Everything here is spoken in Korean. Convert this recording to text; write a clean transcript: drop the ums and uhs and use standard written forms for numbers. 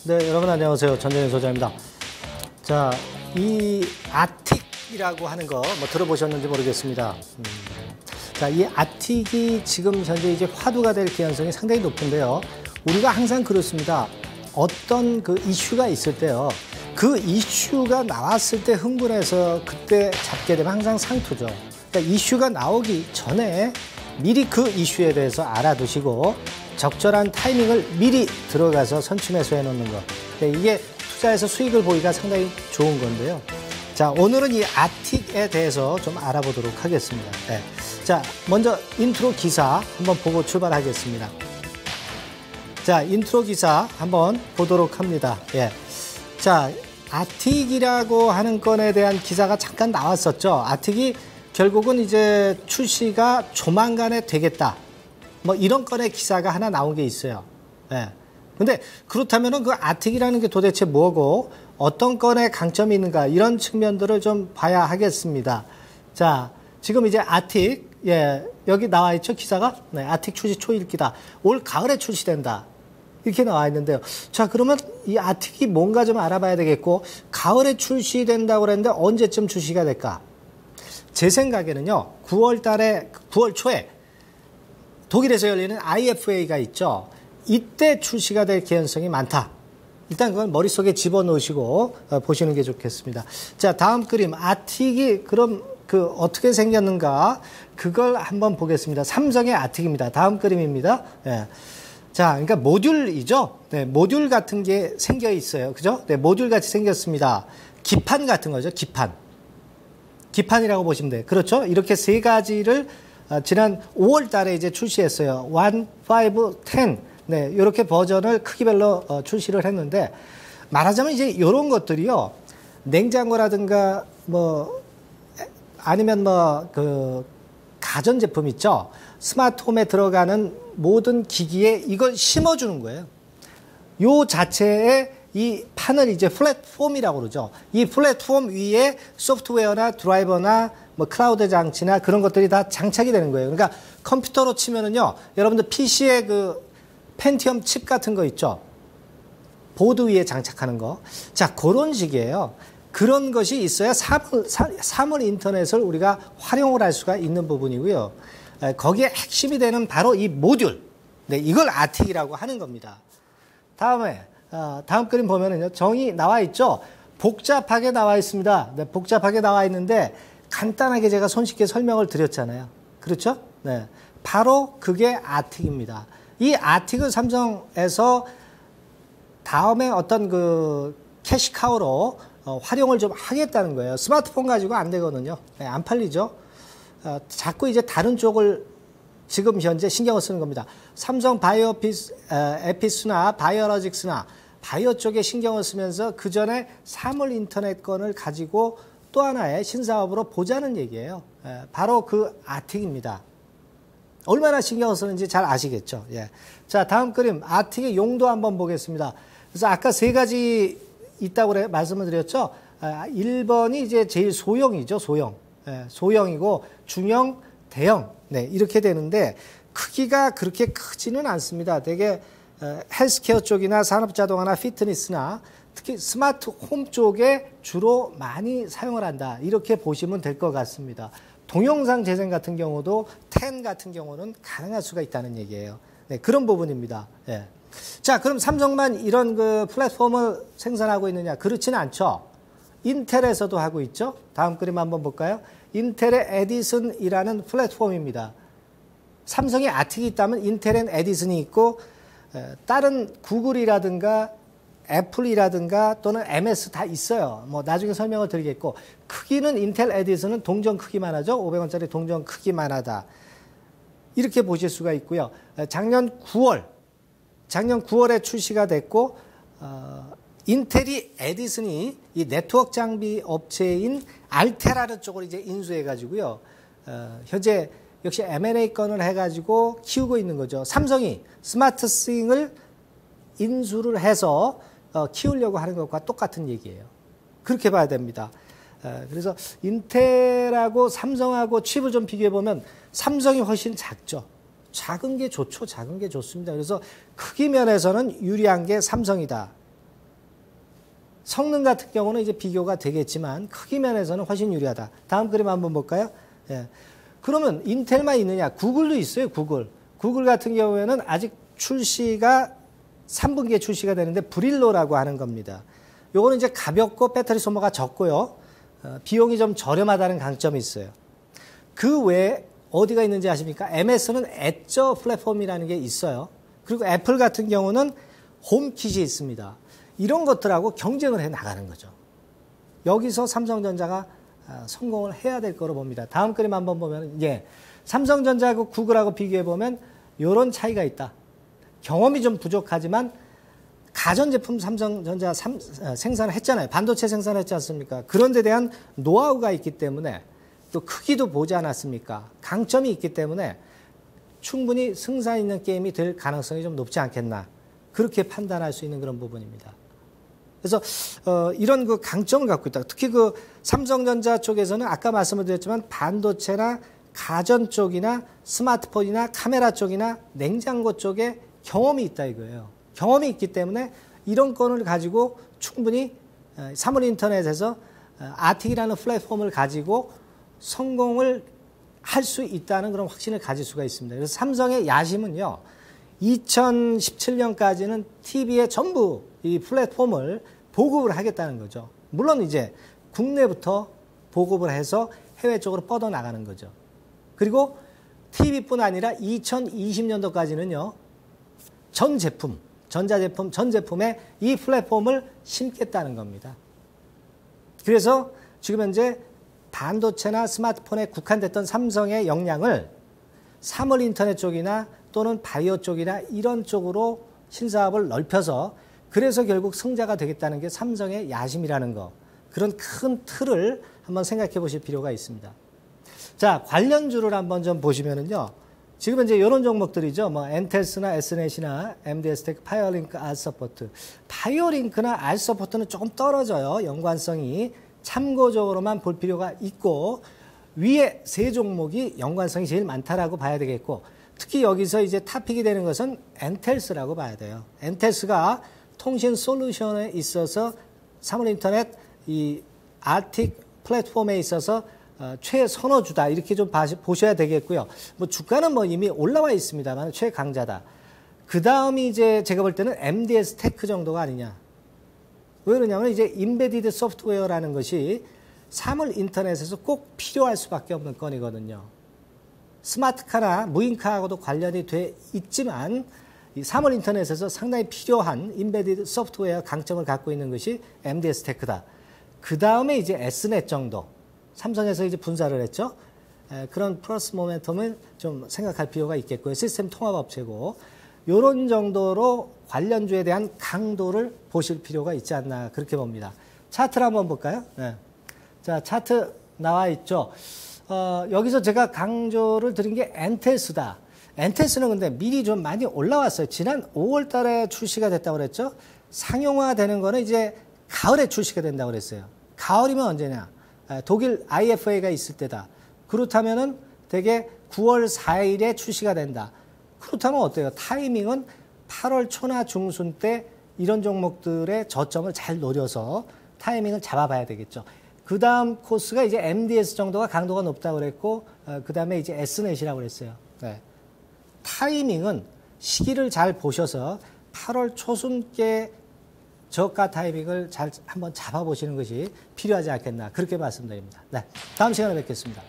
네, 여러분 안녕하세요. 전정현 소장입니다. 자, 이 아틱이라고 하는 거 뭐 들어보셨는지 모르겠습니다. 자, 이 아틱이 지금 현재 이제 화두가 될 가능성이 상당히 높은데요. 우리가 항상 그렇습니다. 어떤 그 이슈가 있을 때요. 그 이슈가 나왔을 때 흥분해서 그때 잡게 되면 항상 상투죠. 그러니까 이슈가 나오기 전에 미리 그 이슈에 대해서 알아두시고 적절한 타이밍을 미리 들어가서 선취매수해 놓는 것. 이게 투자에서 수익을 보기가 상당히 좋은 건데요. 자, 오늘은 이 아틱에 대해서 좀 알아보도록 하겠습니다. 네. 자, 먼저 인트로 기사 한번 보고 출발하겠습니다. 자, 인트로 기사 한번 보도록 합니다. 예. 자, 아틱이라고 하는 건에 대한 기사가 잠깐 나왔었죠. 아틱이 결국은 이제 출시가 조만간에 되겠다. 뭐 이런 건의 기사가 하나 나온 게 있어요. 예. 근데 그렇다면은 그 아틱이라는 게 도대체 뭐고 어떤 건의 강점이 있는가 이런 측면들을 좀 봐야 하겠습니다. 자, 지금 이제 아틱, 예, 여기 나와 있죠, 기사가? 네, 아틱 출시 초일기다. 올 가을에 출시된다. 이렇게 나와 있는데요. 자, 그러면 이 아틱이 뭔가 좀 알아봐야 되겠고, 가을에 출시된다고 그랬는데 언제쯤 출시가 될까? 제 생각에는요, 9월 초에 독일에서 열리는 IFA가 있죠. 이때 출시가 될 가능성이 많다. 일단 그건 머릿속에 집어넣으시고 보시는 게 좋겠습니다. 자, 다음 그림. 아틱이 그럼 그 어떻게 생겼는가? 그걸 한번 보겠습니다. 삼성의 아틱입니다. 다음 그림입니다. 예. 자, 그러니까 모듈이죠. 네, 모듈 같은 게 생겨 있어요. 그죠? 네, 모듈 같이 생겼습니다. 기판 같은 거죠. 기판. 기판이라고 보시면 돼요. 그렇죠? 이렇게 세 가지를 지난 5월 달에 이제 출시했어요. 1, 5, 10. 네, 이렇게 버전을 크기별로 출시를 했는데, 말하자면 이제 이런 것들이요. 냉장고라든가 뭐 아니면 뭐 그 가전제품 있죠. 스마트홈에 들어가는 모든 기기에 이걸 심어주는 거예요. 요 자체에 이 판을 이제 플랫폼이라고 그러죠. 이 플랫폼 위에 소프트웨어나 드라이버나 뭐 클라우드 장치나 그런 것들이 다 장착이 되는 거예요. 그러니까 컴퓨터로 치면은요, 여러분들 PC에 그 펜티엄 칩 같은 거 있죠. 보드 위에 장착하는 거. 자, 그런 식이에요. 그런 것이 있어야 사물 인터넷을 우리가 활용을 할 수가 있는 부분이고요. 거기에 핵심이 되는 바로 이 모듈. 네, 이걸 아틱이라고 하는 겁니다. 다음 그림 보면은요, 정의 나와 있죠? 복잡하게 나와 있습니다. 네, 복잡하게 나와 있는데, 간단하게 제가 손쉽게 설명을 드렸잖아요. 그렇죠? 네. 바로 그게 아틱입니다. 이 아틱을 삼성에서 다음에 어떤 그 캐시카우로 활용을 좀 하겠다는 거예요. 스마트폰 가지고 안 되거든요. 네, 안 팔리죠. 자꾸 이제 다른 쪽을 지금 현재 신경을 쓰는 겁니다. 삼성 에피스나 바이오로직스나 바이오 쪽에 신경을 쓰면서 그 전에 사물 인터넷권을 가지고 또 하나의 신사업으로 보자는 얘기예요. 바로 그 아틱입니다. 얼마나 신경을 쓰는지 잘 아시겠죠. 예. 자, 다음 그림. 아틱의 용도 한번 보겠습니다. 그래서 아까 세 가지 있다고 말씀을 드렸죠. 1번이 이제 제일 소형이죠. 소형. 예, 소형이고 중형, 대형. 네, 이렇게 되는데 크기가 그렇게 크지는 않습니다. 되게 헬스케어 쪽이나 산업자동화나 피트니스나 특히 스마트 홈 쪽에 주로 많이 사용을 한다. 이렇게 보시면 될 것 같습니다. 동영상 재생 같은 경우도 10 같은 경우는 가능할 수가 있다는 얘기예요. 네, 그런 부분입니다. 예. 자, 그럼 삼성만 이런 그 플랫폼을 생산하고 있느냐? 그렇지는 않죠. 인텔에서도 하고 있죠. 다음 그림 한번 볼까요? 인텔의 에디슨이라는 플랫폼입니다. 삼성의 아틱이 있다면 인텔엔 에디슨이 있고 다른 구글이라든가 애플이라든가 또는 MS 다 있어요. 뭐 나중에 설명을 드리겠고, 크기는 인텔 에디슨은 동전 크기만 하죠. 500원짜리 동전 크기만 하다. 이렇게 보실 수가 있고요. 작년 9월에 출시가 됐고, 인텔이 에디슨이 이 네트워크 장비 업체인 알테라르 쪽을 이제 인수해가지고요. 현재 역시 M&A 건을 해가지고 키우고 있는 거죠. 삼성이 스마트싱을 인수를 해서 키우려고 하는 것과 똑같은 얘기예요. 그렇게 봐야 됩니다. 그래서 인텔하고 삼성하고 칩을 좀 비교해보면 삼성이 훨씬 작죠. 작은 게 좋죠. 작은 게 좋습니다. 그래서 크기 면에서는 유리한 게 삼성이다. 성능 같은 경우는 이제 비교가 되겠지만 크기 면에서는 훨씬 유리하다. 다음 그림 한번 볼까요? 예. 그러면 인텔만 있느냐? 구글도 있어요. 구글 같은 경우에는 아직 출시가 3분기에 출시가 되는데 브릴로라고 하는 겁니다. 요거는 이제 가볍고 배터리 소모가 적고요. 비용이 좀 저렴하다는 강점이 있어요. 그 외에 어디가 있는지 아십니까? MS는 엣저 플랫폼이라는 게 있어요. 그리고 애플 같은 경우는 홈킷이 있습니다. 이런 것들하고 경쟁을 해 나가는 거죠. 여기서 삼성전자가 성공을 해야 될 거로 봅니다. 다음 그림 한번 보면, 삼성전자하고 구글하고 비교해 보면 이런 차이가 있다. 경험이 좀 부족하지만 가전제품 삼성전자 생산을 했잖아요. 반도체 생산을 했지 않습니까? 그런 데 대한 노하우가 있기 때문에 또 크기도 보지 않았습니까? 강점이 있기 때문에 충분히 승산 있는 게임이 될 가능성이 좀 높지 않겠나. 그렇게 판단할 수 있는 그런 부분입니다. 그래서 이런 그 강점을 갖고 있다. 특히 그 삼성전자 쪽에서는 아까 말씀을 드렸지만 반도체나 가전 쪽이나 스마트폰이나 카메라 쪽이나 냉장고 쪽에 경험이 있다 이거예요. 경험이 있기 때문에 이런 건을 가지고 충분히 사물 인터넷에서 아틱이라는 플랫폼을 가지고 성공을 할 수 있다는 그런 확신을 가질 수가 있습니다. 그래서 삼성의 야심은요, 2017년까지는 TV에 전부 이 플랫폼을 보급을 하겠다는 거죠. 물론 이제 국내부터 보급을 해서 해외 쪽으로 뻗어나가는 거죠. 그리고 TV뿐 아니라 2020년도까지는요, 전 제품, 전자제품, 전 제품에 이 플랫폼을 심겠다는 겁니다. 그래서 지금 현재 반도체나 스마트폰에 국한됐던 삼성의 역량을 사물 인터넷 쪽이나 또는 바이오 쪽이나 이런 쪽으로 신사업을 넓혀서 그래서 결국 승자가 되겠다는 게 삼성의 야심이라는 거. 그런 큰 틀을 한번 생각해 보실 필요가 있습니다. 자, 관련주를 한번 좀 보시면은요. 지금 이제 이런 종목들이죠. 뭐 엔텔스나 SNS나 MDS텍, 파이어링크, 알서포트. 파이어링크나 알서포트는 조금 떨어져요. 연관성이. 참고적으로만 볼 필요가 있고 위에 세 종목이 연관성이 제일 많다라고 봐야 되겠고 특히 여기서 이제 탑픽이 되는 것은 엔텔스라고 봐야 돼요. 엔텔스가 통신 솔루션에 있어서 사물 인터넷 이 아틱 플랫폼에 있어서 최선호주다 이렇게 좀 보셔야 되겠고요. 뭐 주가는 뭐 이미 올라와 있습니다만 최강자다. 그 다음이 이제 제가 볼 때는 MDS 테크 정도가 아니냐. 왜 그러냐면 이제 임베디드 소프트웨어라는 것이 사물 인터넷에서 꼭 필요할 수밖에 없는 건이거든요. 스마트카나 무인카하고도 관련이 돼 있지만 이 사물 인터넷에서 상당히 필요한 임베디드 소프트웨어 강점을 갖고 있는 것이 MDS 테크다. 그 다음에 이제 S넷 정도. 삼성에서 이제 분사를 했죠. 그런 플러스 모멘텀을 좀 생각할 필요가 있겠고요. 시스템 통합 업체고. 이런 정도로 관련주에 대한 강도를 보실 필요가 있지 않나 그렇게 봅니다. 차트를 한번 볼까요? 네. 자, 차트 나와 있죠. 여기서 제가 강조를 드린 게 엔텔스다. 엔텔스는 근데 미리 좀 많이 올라왔어요. 지난 5월 달에 출시가 됐다고 그랬죠. 상용화 되는 거는 이제 가을에 출시가 된다고 그랬어요. 가을이면 언제냐? 독일 IFA가 있을 때다. 그렇다면은 대개 9월 4일에 출시가 된다. 그렇다면 어때요? 타이밍은 8월 초나 중순 때 이런 종목들의 저점을 잘 노려서 타이밍을 잡아봐야 되겠죠. 그 다음 코스가 이제 MDS 정도가 강도가 높다고 그랬고, 그 다음에 이제 S넷이라고 그랬어요. 네. 타이밍은 시기를 잘 보셔서 8월 초순께 저가 타이밍을 잘 한번 잡아보시는 것이 필요하지 않겠나 그렇게 말씀드립니다. 네. 다음 시간에 뵙겠습니다.